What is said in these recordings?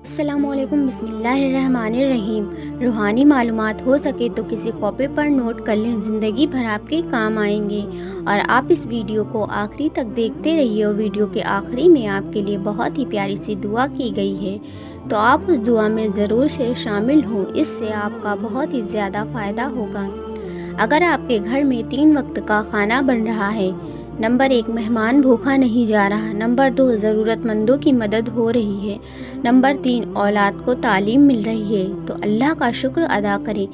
السلام علیکم، بسم اللہ الرحمن الرحیم۔ روحانی معلومات ہو سکے تو کسی کاپی پر نوٹ کر لیں، زندگی بھر آپ کے کام آئیں گے۔ اور آپ اس ویڈیو کو آخری تک دیکھتے رہیے، اور ویڈیو کے آخری میں آپ کے لیے بہت ہی پیاری سی دعا کی گئی ہے، تو آپ اس دعا میں ضرور سے شامل ہوں، اس سے آپ کا بہت ہی زیادہ فائدہ ہوگا۔ اگر آپ کے گھر میں 3 وقت کا کھانا بن رہا ہے، نمبر 1 مہمان بھوکا نہیں جا رہا، نمبر 2 ضرورت مندوں کی مدد ہو رہی ہے، نمبر 3 اولاد کو تعلیم مل رہی ہے، تو اللہ کا شکر ادا کریں۔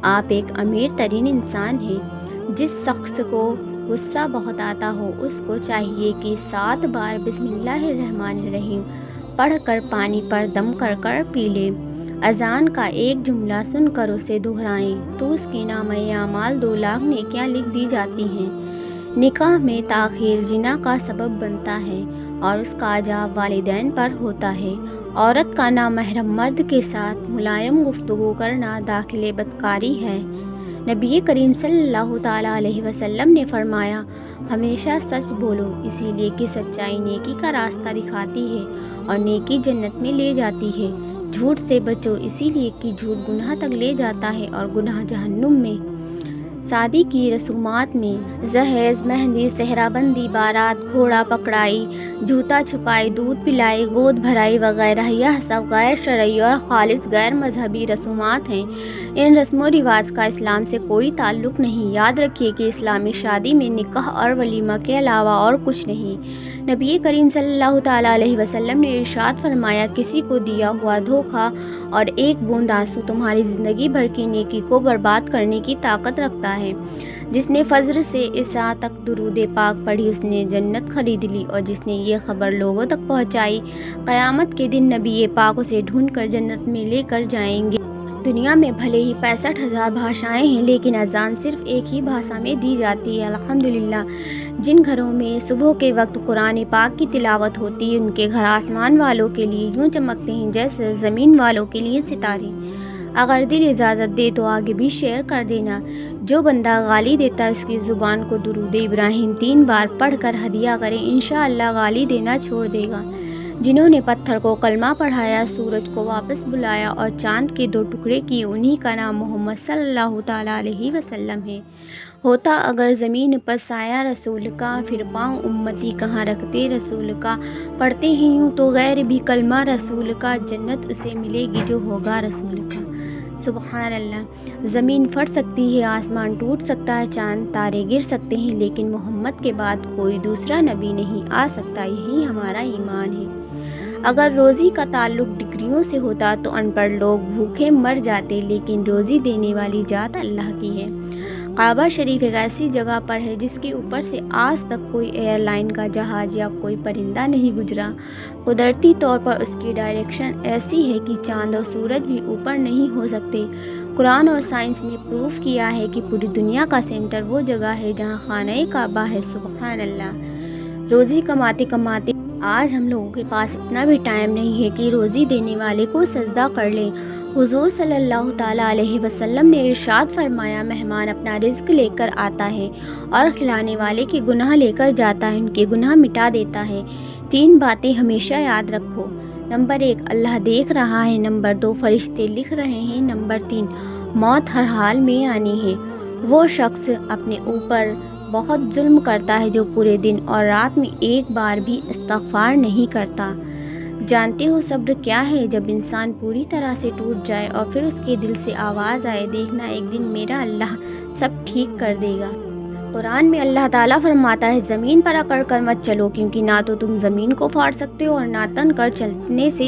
آپ ایک امیر ترین انسان ہیں۔ جس شخص کو غصہ بہت آتا ہو، اس کو چاہیے کہ 7 بار بسم اللہ الرحمن الرحیم پڑھ کر پانی پر دم کر کر پی لے۔ اذان کا ایک جملہ سن کر اسے دہرائیں تو اس کے نامہ اعمال 2 لاکھ نیکیاں لکھ دی جاتی ہیں۔ نکاح میں تاخیر زنا کا سبب بنتا ہے اور اس کا عذاب والدین پر ہوتا ہے۔ عورت کا نامحرم مرد کے ساتھ ملائم گفتگو کرنا داخل بدکاری ہے۔ نبی کریم صلی اللہ تعالیٰ علیہ وسلم نے فرمایا، ہمیشہ سچ بولو، اسی لیے کہ سچائی نیکی کا راستہ دکھاتی ہے اور نیکی جنت میں لے جاتی ہے۔ جھوٹ سے بچو، اسی لیے کہ جھوٹ گناہ تک لے جاتا ہے اور گناہ جہنم میں۔ شادی کی رسومات میں جہیز، مہندی، صحرا بندی، بارات، گھوڑا پکڑائی، جوتا چھپائی، دودھ پلائی، گود بھرائی وغیرہ یہ سب غیر شرعی اور خالص غیر مذہبی رسومات ہیں۔ ان رسم و رواج کا اسلام سے کوئی تعلق نہیں۔ یاد رکھیے کہ اسلامی شادی میں نکاح اور ولیمہ کے علاوہ اور کچھ نہیں۔ نبی کریم صلی اللہ تعالیٰ علیہ وسلم نے ارشاد فرمایا، کسی کو دیا ہوا دھوکہ اور ایک بوند آنسو تمہاری زندگی بھر کی نیکی کو برباد کرنے کی طاقت رکھتا ہے۔ جس نے فجر سے عشاء تک درود پاک پڑھی، اس نے جنت خرید لی، اور جس نے یہ خبر لوگوں تک پہنچائی، قیامت کے دن نبی پاک اسے ڈھونڈ کر جنت میں لے کر جائیں گے۔ دنیا میں بھلے ہی 65,000 بھاشائیں ہیں، لیکن اذان صرف ایک ہی بھاشا میں دی جاتی ہے، الحمدللہ۔ جن گھروں میں صبح کے وقت قرآن پاک کی تلاوت ہوتی ہے، ان کے گھر آسمان والوں کے لیے یوں چمکتے ہیں جیسے زمین والوں کے لیے ستارے۔ اگر دل اجازت دے تو آگے بھی شیئر کر دینا۔ جو بندہ گالی دیتا ہے، اس کی زبان کو درود ابراہیم 3 بار پڑھ کر ہدیہ کریں، انشاءاللہ گالی دینا چھوڑ دے گا۔ جنہوں نے پتھر کو کلمہ پڑھایا، سورج کو واپس بلایا اور چاند کے 2 ٹکڑے کیے، انہی کا نام محمد صلی اللہ تعالیٰ علیہ وسلم ہے۔ ہوتا اگر زمین پر سایہ رسول کا، پھر پاؤں امتی کہاں رکھتے رسول کا۔ پڑھتے ہیں یوں تو غیر بھی کلمہ رسول کا، جنت اسے ملے گی جو ہوگا رسول کا۔ سبحان اللہ۔ زمین پھٹ سکتی ہے، آسمان ٹوٹ سکتا ہے، چاند تارے گر سکتے ہیں، لیکن محمد کے بعد کوئی دوسرا نبی نہیں آ سکتا، یہی ہمارا ایمان ہے۔ اگر روزی کا تعلق ڈگریوں سے ہوتا تو ان پڑھ لوگ بھوکے مر جاتے، لیکن روزی دینے والی ذات اللہ کی ہے۔ کعبہ شریف ایک ایسی جگہ پر ہے جس کے اوپر سے آج تک کوئی ایئر لائن کا جہاز یا کوئی پرندہ نہیں گزرا۔ قدرتی طور پر اس کی ڈائریکشن ایسی ہے کہ چاند اور سورج بھی اوپر نہیں ہو سکتے۔ قرآن اور سائنس نے پروف کیا ہے کہ پوری دنیا کا سینٹر وہ جگہ ہے جہاں خانہ کعبہ ہے۔ سبحان اللہ۔ روزی کماتے کماتے آج ہم لوگوں کے پاس اتنا بھی ٹائم نہیں ہے کہ روزی دینے والے کو سجدہ کر لیں۔ حضور صلی اللہ تعالیٰ علیہ وسلم نے ارشاد فرمایا، مہمان اپنا رزق لے کر آتا ہے اور کھلانے والے کے گناہ لے کر جاتا ہے، ان کے گناہ مٹا دیتا ہے۔ 3 باتیں ہمیشہ یاد رکھو۔ نمبر 1 اللہ دیکھ رہا ہے، نمبر 2 فرشتے لکھ رہے ہیں، نمبر 3 موت ہر حال میں آنی ہے۔ وہ شخص اپنے اوپر بہت ظلم کرتا ہے جو پورے دن اور رات میں ایک بار بھی استغفار نہیں کرتا۔ جانتے ہو صبر کیا ہے؟ جب انسان پوری طرح سے ٹوٹ جائے اور پھر اس کے دل سے آواز آئے، دیکھنا ایک دن میرا اللہ سب ٹھیک کر دے گا۔ قرآن میں اللہ تعالیٰ فرماتا ہے، زمین پر اکڑ کر مت چلو، کیونکہ نہ تو تم زمین کو پھاڑ سکتے ہو اور نہ تن کر چلنے سے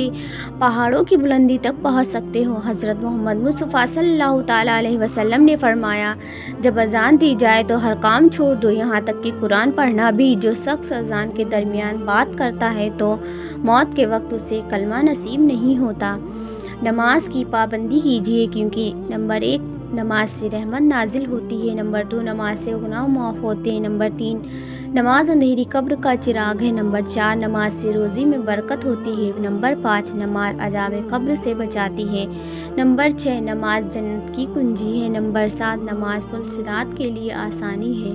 پہاڑوں کی بلندی تک پہنچ سکتے ہو۔ حضرت محمد مصطفیٰ صلی اللہ تعالیٰ علیہ وسلم نے فرمایا، جب اذان دی جائے تو ہر کام چھوڑ دو، یہاں تک کہ قرآن پڑھنا بھی۔ جو شخص اذان کے درمیان بات کرتا ہے تو موت کے وقت اسے کلمہ نصیب نہیں ہوتا۔ نماز کی پابندی کیجیے، کیونکہ نمبر 1 نماز سے رحمت نازل ہوتی ہے، نمبر 2 نماز سے گناہ معاف ہوتے ہیں، نمبر 3 نماز اندھیری قبر کا چراغ ہے، نمبر 4 نماز سے روزی میں برکت ہوتی ہے، نمبر 5 نماز عذاب قبر سے بچاتی ہے، نمبر 6 نماز جنت کی کنجی ہے، نمبر 7 نماز پل صراط کے لیے آسانی ہے،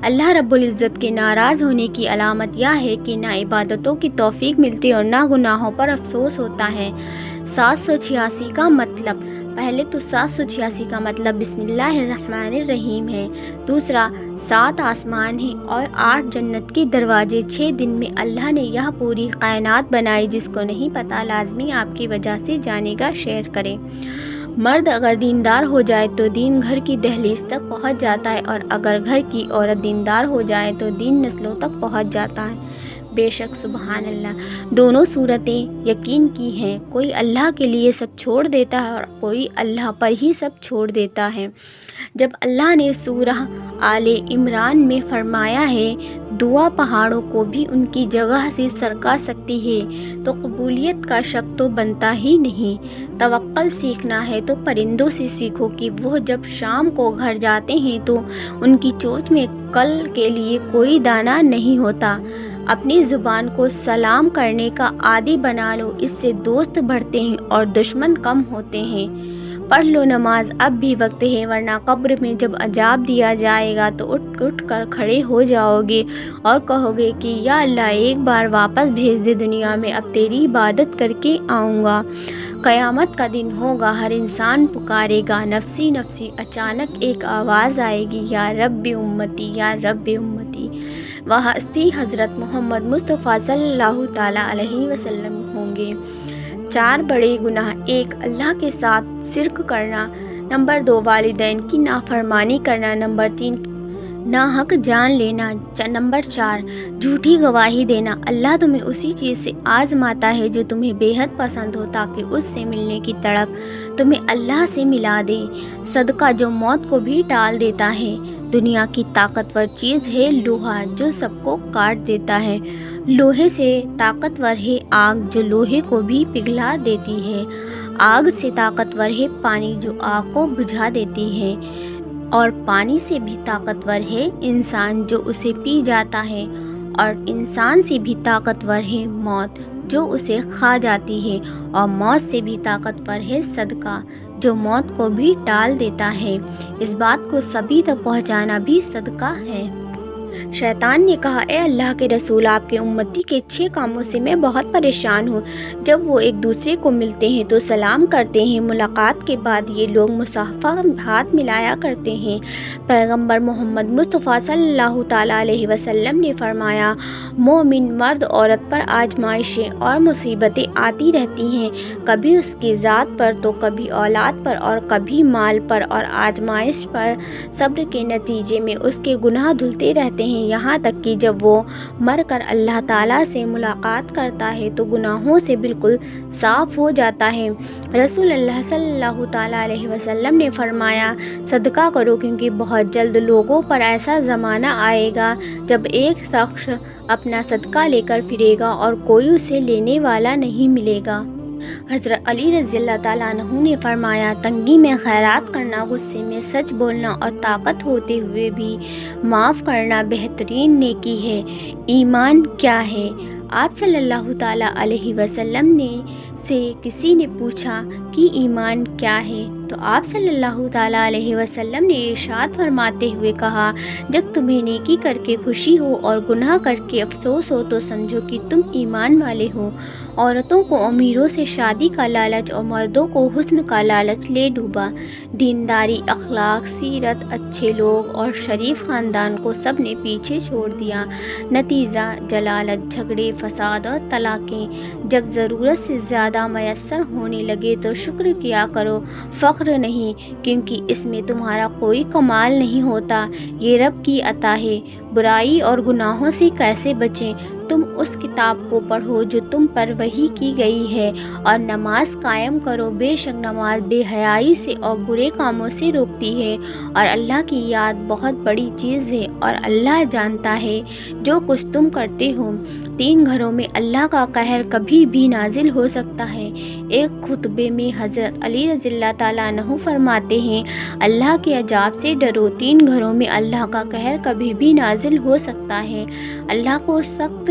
اللہ رب العزت کے ناراض ہونے کی علامت یہ ہے کہ نہ عبادتوں کی توفیق ملتی اور نہ گناہوں پر افسوس ہوتا ہے۔ 786 کا مطلب، پہلے تو 786 کا مطلب بسم اللہ الرحمن الرحیم ہے، دوسرا 7 آسمان ہیں اور 8 جنت کے دروازے۔ 6 دن میں اللہ نے یہ پوری کائنات بنائی، جس کو نہیں پتہ لازمی آپ کی وجہ سے جانے گا، شیئر کریں۔ مرد اگر دیندار ہو جائے تو دین گھر کی دہلیز تک پہنچ جاتا ہے، اور اگر گھر کی عورت دیندار ہو جائے تو دین نسلوں تک پہنچ جاتا ہے۔ بے شک سبحان اللہ، دونوں صورتیں یقین کی ہیں، کوئی اللہ کے لیے سب چھوڑ دیتا ہے اور کوئی اللہ پر ہی سب چھوڑ دیتا ہے۔ جب اللہ نے سورہ آل عمران میں فرمایا ہے دعا پہاڑوں کو بھی ان کی جگہ سے سرکا سکتی ہے، تو قبولیت کا شک تو بنتا ہی نہیں۔ توکل سیکھنا ہے تو پرندوں سے سیکھو کہ وہ جب شام کو گھر جاتے ہیں تو ان کی چونچ میں کل کے لیے کوئی دانہ نہیں ہوتا۔ اپنی زبان کو سلام کرنے کا عادی بنا لو، اس سے دوست بڑھتے ہیں اور دشمن کم ہوتے ہیں۔ پڑھ لو نماز، اب بھی وقت ہے، ورنہ قبر میں جب عذاب دیا جائے گا تو اٹھ کر کھڑے ہو جاؤ گے اور کہو گے کہ یا اللہ ایک بار واپس بھیج دے دنیا میں، اب تیری عبادت کر کے آؤں گا۔ قیامت کا دن ہوگا، ہر انسان پکارے گا نفسی نفسی، اچانک ایک آواز آئے گی یا رب امتی یا رب امتی۔ وہ ہستی حضرت محمد مصطفیٰ صلی اللہ تعالیٰ علیہ وسلم ہوں گے۔ 4 بڑے گناہ: 1 اللہ کے ساتھ شرک کرنا، نمبر 2 والدین کی نافرمانی کرنا، نمبر 3 ناحق جان لینا، نمبر 4 جھوٹی گواہی دینا۔ اللہ تمہیں اسی چیز سے آزماتا ہے جو تمہیں بے حد پسند ہو، تاکہ اس سے ملنے کی تڑپ تمہیں اللہ سے ملا دے۔ صدقہ جو موت کو بھی ٹال دیتا ہے۔ دنیا کی طاقتور چیز ہے لوہا، جو سب کو کاٹ دیتا ہے۔ لوہے سے طاقتور ہے آگ، جو لوہے کو بھی پگھلا دیتی ہے۔ آگ سے طاقتور ہے پانی، جو آگ کو بجھا دیتی ہے۔ اور پانی سے بھی طاقتور ہے انسان، جو اسے پی جاتا ہے۔ اور انسان سے بھی طاقتور ہے موت، جو اسے کھا جاتی ہے۔ اور موت سے بھی طاقتور ہے صدقہ، جو موت کو بھی ٹال دیتا ہے۔ اس بات کو سبھی تک پہنچانا بھی صدقہ ہے۔ شیطان نے کہا، اے اللہ کے رسول، آپ کے امتی کے 6 کاموں سے میں بہت پریشان ہوں۔ جب وہ ایک دوسرے کو ملتے ہیں تو سلام کرتے ہیں، ملاقات کے بعد یہ لوگ مصافحہ ہاتھ ملایا کرتے ہیں۔ پیغمبر محمد مصطفیٰ صلی اللہ تعالیٰ علیہ وسلم نے فرمایا، مومن مرد عورت پر آزمائشیں اور مصیبتیں آتی رہتی ہیں، کبھی اس کی ذات پر تو کبھی اولاد پر اور کبھی مال پر، اور آزمائش پر صبر کے نتیجے میں اس کے گناہ دھلتے رہتے ہیں، یہاں تک کہ جب وہ مر کر اللہ تعالیٰ سے ملاقات کرتا ہے تو گناہوں سے بالکل صاف ہو جاتا ہے۔ رسول اللہ صلی اللہ تعالیٰ علیہ وسلم نے فرمایا، صدقہ کرو، کیونکہ بہت جلد لوگوں پر ایسا زمانہ آئے گا جب ایک شخص اپنا صدقہ لے کر پھرے گا اور کوئی اسے لینے والا نہیں ملے گا۔ حضرت علی رضی اللہ تعالیٰ عنہ نے فرمایا، تنگی میں خیرات کرنا، غصے میں سچ بولنا اور طاقت ہوتے ہوئے بھی معاف کرنا بہترین نیکی ہے۔ ایمان کیا ہے؟ آپ صلی اللہ تعالیٰ علیہ وسلم سے کسی نے پوچھا کہ ایمان کیا ہے، تو آپ صلی اللہ تعالیٰ علیہ وسلم نے ارشاد فرماتے ہوئے کہا، جب تمہیں نیکی کر کے خوشی ہو اور گناہ کر کے افسوس ہو تو سمجھو کہ تم ایمان والے ہو۔ عورتوں کو امیروں سے شادی کا لالچ اور مردوں کو حسن کا لالچ لے ڈوبا۔ دینداری، اخلاق، سیرت، اچھے لوگ اور شریف خاندان کو سب نے پیچھے چھوڑ دیا۔ نتیجہ جلالت، جھگڑے، فساد اور طلاقیں۔ جب ضرورت سے زیادہ میسر ہونے لگے تو شکر کیا کرو، فخر نہیں، کیونکہ اس میں تمہارا کوئی کمال نہیں ہوتا، یہ رب کی عطا ہے۔ برائی اور گناہوں سے کیسے بچیں؟ تم اس کتاب کو پڑھو جو تم پر وحی کی گئی ہے، اور نماز قائم کرو، بے شک نماز بے حیائی سے اور برے کاموں سے روکتی ہے، اور اللہ کی یاد بہت بڑی چیز ہے، اور اللہ جانتا ہے جو کچھ تم کرتے ہو۔ 3 گھروں میں اللہ کا قہر کبھی بھی نازل ہو سکتا ہے۔ ایک خطبے میں حضرت علی رضی اللہ تعالیٰ عنہ فرماتے ہیں، اللہ کے عذاب سے ڈرو، 3 گھروں میں اللہ کا قہر کبھی بھی نازل ہو سکتا ہے۔ اللہ کو سخت